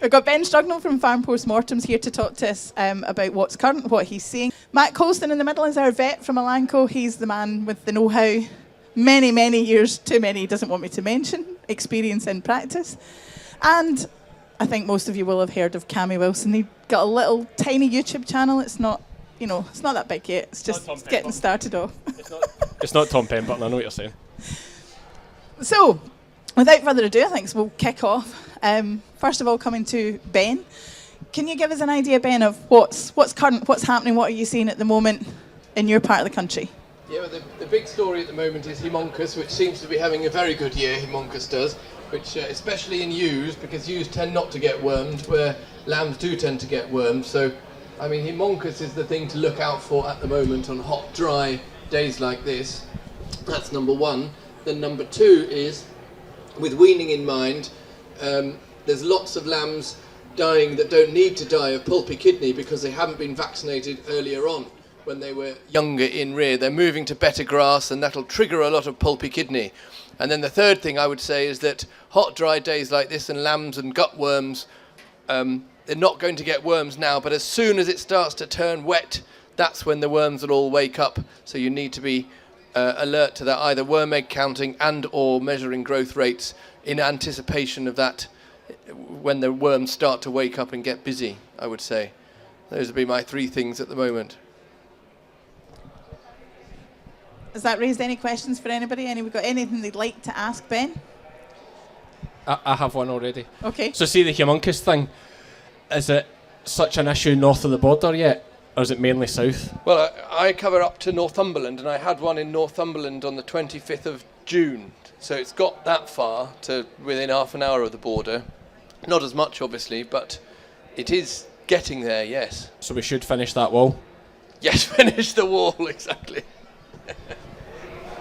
We've got Ben Strugnell from Farm Postmortems here to talk to us about what's current, what he's seeing. Matt Colston in the middle is our vet from Elanco. He's the man with the know-how. Many, many years, too many, he doesn't want me to mention, experience in practice. And I think most of you will have heard of Cammy Wilson. He got a little tiny YouTube channel. It's not, it's not that big yet. It's just getting started off. It's not Tom Pemberton, I know what you're saying. So, without further ado, I think we'll kick off. First of all, coming to Ben. Can you give us an idea, Ben, of what's current, what's happening, what are you seeing at the moment in your part of the country? Yeah, well, the big story at the moment is Haemonchus, which seems to be having a very good year, Haemonchus does, which especially in ewes, because ewes tend not to get wormed, where lambs do tend to get wormed. So, I mean, Haemonchus is the thing to look out for at the moment on hot, dry days like this. That's number one. Then number two is, with weaning in mind, there's lots of lambs dying that don't need to die of pulpy kidney because they haven't been vaccinated earlier on when they were younger in rear. They're moving to better grass and that'll trigger a lot of pulpy kidney. And then the third thing I would say is that hot, dry days like this and lambs and gut worms, they're not going to get worms now, but as soon as it starts to turn wet, that's when the worms will all wake up. So you need to be alert to that, either worm egg counting and or measuring growth rates in anticipation of that when the worms start to wake up and get busy, I would say. Those would be my three things at the moment. Has that raised any questions for anybody? Anyone got anything they'd like to ask Ben? I have one already. Okay. So see the Haemonchus thing, is it such an issue north of the border yet, or is it mainly south? Well, I cover up to Northumberland, and I had one in Northumberland on the 25th of June. So it's got that far to within half an hour of the border. Not as much, obviously, but it is getting there, yes. So we should finish that wall? Yes, finish the wall, exactly.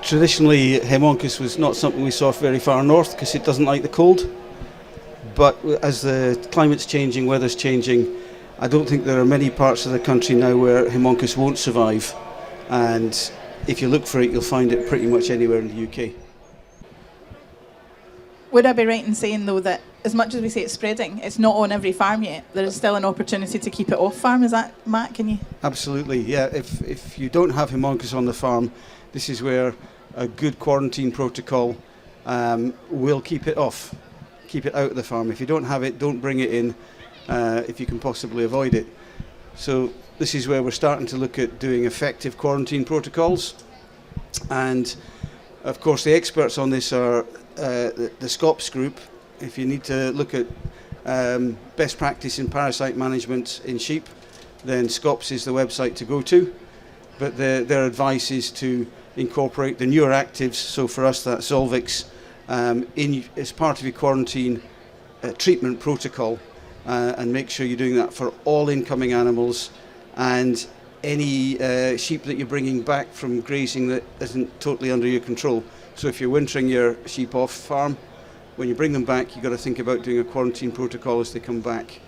Traditionally, Haemonchus was not something we saw very far north because it doesn't like the cold. But as the climate's changing, weather's changing, I don't think there are many parts of the country now where Haemonchus won't survive. And if you look for it, you'll find it pretty much anywhere in the UK. Would I be right in saying, though, that as much as we say it's spreading, it's not on every farm yet? There is still an opportunity to keep it off farm. Is that, Matt, can you? Absolutely, yeah. If you don't have Haemonchus on the farm, this is where a good quarantine protocol will keep it off, keep it out of the farm. If you don't have it, don't bring it in if you can possibly avoid it. So this is where we're starting to look at doing effective quarantine protocols. And of course the experts on this are the SCOPS group. If you need to look at best practice in parasite management in sheep, then SCOPS is the website to go to. But their advice is to incorporate the newer actives, so for us that's Solvix, as part of your quarantine treatment protocol, and make sure you're doing that for all incoming animals and any sheep that you're bringing back from grazing that isn't totally under your control. So if you're wintering your sheep off farm, when you bring them back, you've got to think about doing a quarantine protocol as they come back.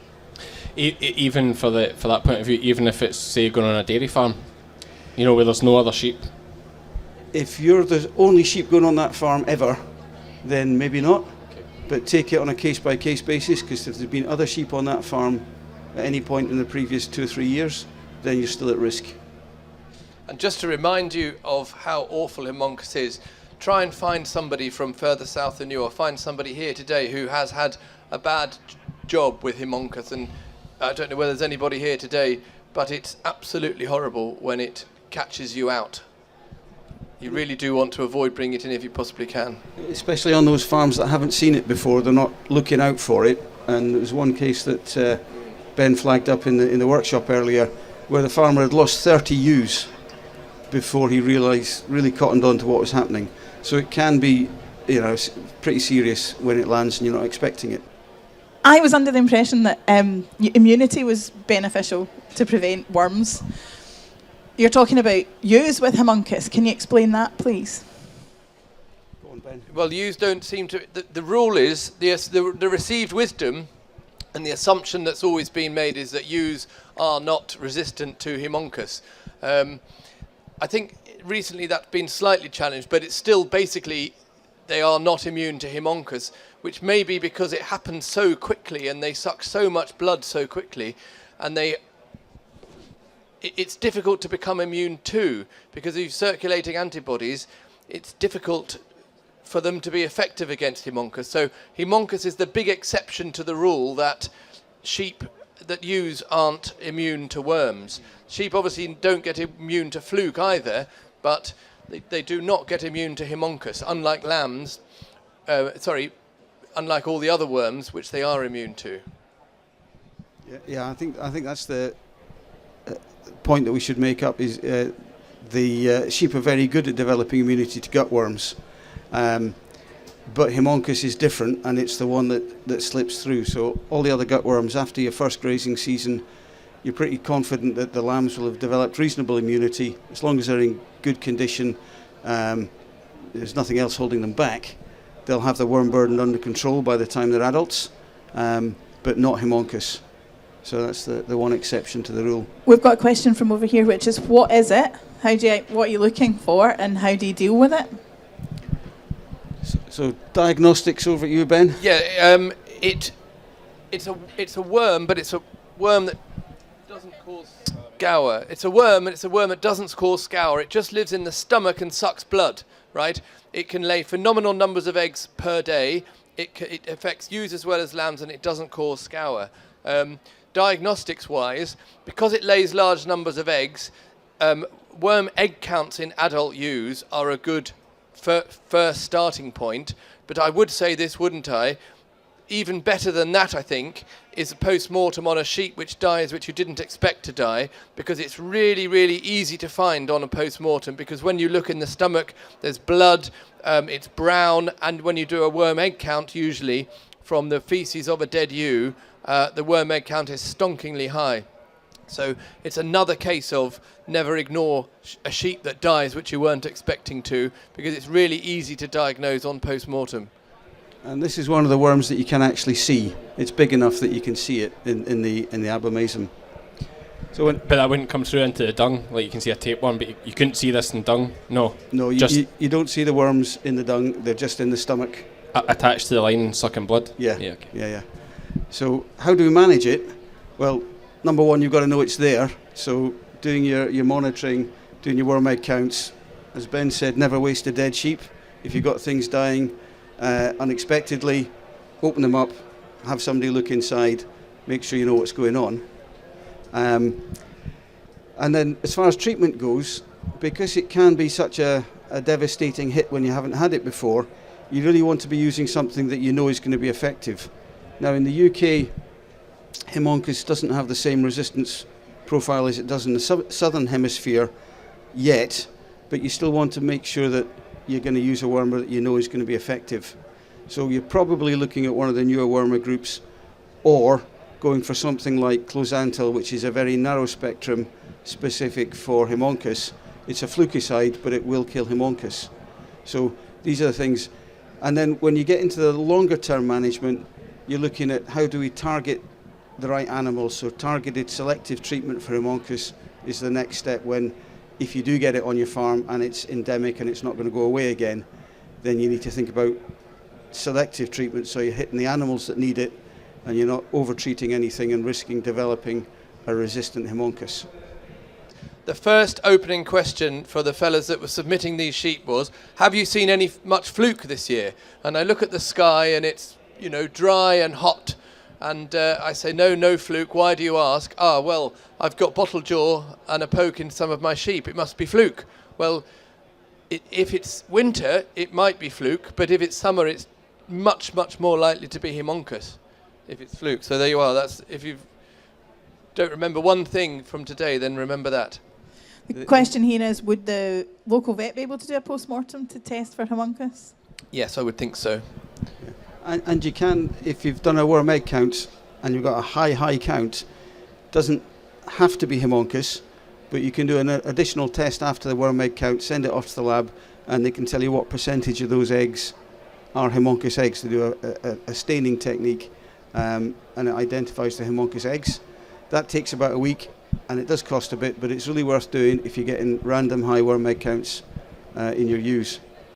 Even for that point of view, even if it's, say, going on a dairy farm, where there's no other sheep? If you're the only sheep going on that farm ever, then maybe not. Okay. But take it on a case-by-case basis, because if there's been other sheep on that farm at any point in the previous 2 or 3 years, then you're still at risk. And just to remind you of how awful Haemonchus is, try and find somebody from further south than you, or find somebody here today who has had a bad job with Haemonchus. And I don't know whether there's anybody here today, but it's absolutely horrible when it catches you out. You really do want to avoid bringing it in if you possibly can. Especially on those farms that haven't seen it before, they're not looking out for it. And there was one case that Ben flagged up in the workshop earlier, where the farmer had lost 30 ewes before he really cottoned on to what was happening. So it can be, pretty serious when it lands and you're not expecting it. I was under the impression that immunity was beneficial to prevent worms. You're talking about ewes with Haemonchus. Can you explain that, please? Go on, Ben. Well, ewes don't seem to... The rule is, the received wisdom and the assumption that's always been made is that ewes are not resistant to Haemonchus. I think recently that's been slightly challenged, but it's still basically they are not immune to Haemonchus. which may be because it happens so quickly and they suck so much blood so quickly, and it's difficult to become immune to, because of circulating antibodies. It's difficult for them to be effective against Haemonchus. So Haemonchus is the big exception to the rule that sheep that use aren't immune to worms. Sheep obviously don't get immune to fluke either, but they do not get immune to Haemonchus, unlike lambs, unlike all the other worms which they are immune to. Yeah, I think that's the point that we should make up is the sheep are very good at developing immunity to gutworms, but Haemonchus is different, and it's the one that slips through. So all the other gutworms, after your first grazing season, you're pretty confident that the lambs will have developed reasonable immunity as long as they're in good condition. There's nothing else holding them back. They'll have the worm burden under control by the time they're adults, but not Haemonchus. So that's the one exception to the rule. We've got a question from over here, which is, what is it? What are you looking for, and how do you deal with it? So diagnostics over at you, Ben? Yeah, it's a worm, but it's a worm that doesn't cause scour. It's a worm, and it's a worm that doesn't cause scour. It just lives in the stomach and sucks blood, right? It can lay phenomenal numbers of eggs per day. It affects ewes as well as lambs, and it doesn't cause scour. Diagnostics-wise, because it lays large numbers of eggs, worm egg counts in adult ewes are a good first starting point. But I would say this, wouldn't I? Even better than that, I think, is a post-mortem on a sheep which dies, which you didn't expect to die, because it's really, really easy to find on a post-mortem, because when you look in the stomach, there's blood, it's brown, and when you do a worm egg count, usually, from the feces of a dead ewe, the worm egg count is stonkingly high. So it's another case of never ignore a sheep that dies which you weren't expecting to, because it's really easy to diagnose on post-mortem. And this is one of the worms that you can actually see. It's big enough that you can see it in the abomasum. So but that wouldn't come through into the dung, like you can see a tapeworm, but you couldn't see this in dung? No. No, you don't see the worms in the dung, they're just in the stomach. Attached to the line, sucking blood? Yeah. Okay. Yeah. So how do we manage it? Well, number one, you've got to know it's there. So doing your monitoring, doing your worm egg counts. As Ben said, never waste a dead sheep. If you've got things dying unexpectedly, open them up, have somebody look inside, make sure you know what's going on. And then as far as treatment goes, because it can be such a devastating hit when you haven't had it before, you really want to be using something that you know is going to be effective. Now in the UK, Haemonchus doesn't have the same resistance profile as it does in the southern hemisphere yet, but you still want to make sure that you're going to use a wormer that you know is going to be effective. So you're probably looking at one of the newer wormer groups, or going for something like closantel, which is a very narrow spectrum specific for Haemonchus. It's a flukicide, but it will kill Haemonchus. So these are the things. And then when you get into the longer term management, you're looking at how do we target the right animals. So targeted selective treatment for Haemonchus is the next step, when if you do get it on your farm and it's endemic and it's not going to go away again, then you need to think about selective treatment, so you're hitting the animals that need it and you're not over-treating anything and risking developing a resistant Haemonchus. The first opening question for the fellas that were submitting these sheep was, have you seen much fluke this year? And I look at the sky and it's, dry and hot. And I say, no fluke. Why do you ask? Well, I've got bottle jaw and a poke in some of my sheep. It must be fluke. Well, if it's winter, it might be fluke. But if it's summer, it's much, much more likely to be Haemonchus if it's fluke. So there you are. That's, if you don't remember one thing from today, then remember that. The question here is, would the local vet be able to do a post-mortem to test for Haemonchus? Yes, I would think so. And you can, if you've done a worm egg count and you've got a high count, doesn't have to be Haemonchus, but you can do an additional test after the worm egg count, send it off to the lab, and they can tell you what percentage of those eggs are Haemonchus eggs. They do a staining technique, and it identifies the Haemonchus eggs. That takes about a week, and it does cost a bit, but it's really worth doing if you're getting random high worm egg counts in your ewes.